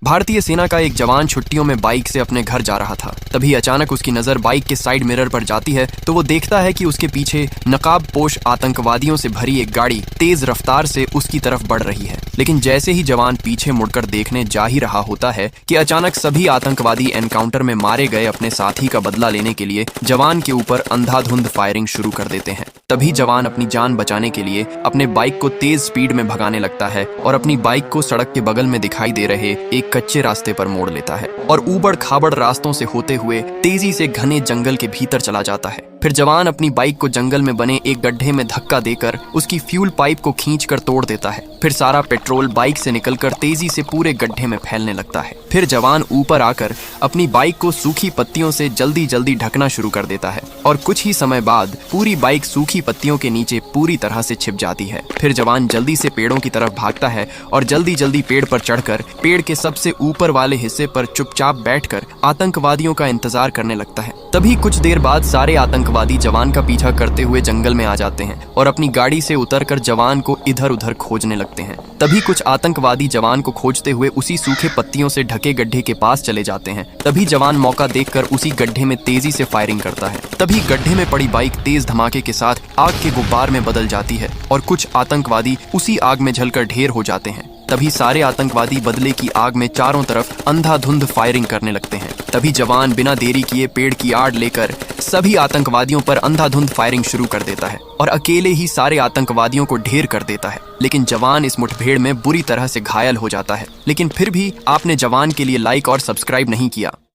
भारतीय सेना का एक जवान छुट्टियों में बाइक से अपने घर जा रहा था। तभी अचानक उसकी नजर बाइक के साइड मिरर पर जाती है तो वो देखता है कि उसके पीछे नकाबपोश आतंकवादियों से भरी एक गाड़ी तेज रफ्तार से उसकी तरफ बढ़ रही है। लेकिन जैसे ही जवान पीछे मुड़कर देखने जा ही रहा होता है कि अचानक सभी आतंकवादी एनकाउंटर में मारे गए अपने साथी का बदला लेने के लिए जवान के ऊपर अंधाधुंध फायरिंग शुरू कर देते हैं। तभी जवान अपनी जान बचाने के लिए अपने बाइक को तेज स्पीड में भगाने लगता है और अपनी बाइक को सड़क के बगल में दिखाई दे रहे एक कच्चे रास्ते पर मोड़ लेता है और ऊबड़ खाबड़ रास्तों से होते हुए तेजी से घने जंगल के भीतर चला जाता है। फिर जवान अपनी बाइक को जंगल में बने एक गड्ढे में धक्का देकर उसकी फ्यूल पाइप को खींचकर तोड़ देता है। फिर सारा पेट्रोल बाइक से निकलकर तेजी से पूरे गड्ढे में फैलने लगता है। फिर जवान ऊपर आकर अपनी बाइक को सूखी पत्तियों से जल्दी जल्दी ढकना शुरू कर देता है और कुछ ही समय बाद पूरी बाइक सूखी पत्तियों के नीचे पूरी तरह से छिप जाती है। फिर जवान जल्दी से पेड़ों की तरफ भागता है और जल्दी जल्दी पेड़ पर चढ़कर पेड़ के सबसे ऊपर वाले हिस्से पर चुपचाप बैठकर आतंकवादियों का इंतजार करने लगता है। तभी कुछ देर बाद सारे आतंकवादी जवान का पीछा करते हुए जंगल में आ जाते हैं और अपनी गाड़ी से उतरकर जवान को इधर उधर खोजने लगते हैं। तभी कुछ आतंकवादी जवान को खोजते हुए उसी सूखे पत्तियों से ढके गड्ढे के पास चले जाते हैं। तभी जवान मौका देखकर उसी गड्ढे में तेजी से फायरिंग करता है। तभी गड्ढे में पड़ी बाइक तेज धमाके के साथ आग के गुब्बार में बदल जाती है और कुछ आतंकवादी उसी आग में जलकर ढेर हो जाते हैं। तभी सारे आतंकवादी बदले की आग में चारों तरफ अंधाधुंध फायरिंग करने लगते हैं। तभी जवान बिना देरी किए पेड़ की आड़ लेकर सभी आतंकवादियों पर अंधाधुंध फायरिंग शुरू कर देता है और अकेले ही सारे आतंकवादियों को ढेर कर देता है। लेकिन जवान इस मुठभेड़ में बुरी तरह से घायल हो जाता है। लेकिन फिर भी आपने जवान के लिए लाइक और सब्सक्राइब नहीं किया।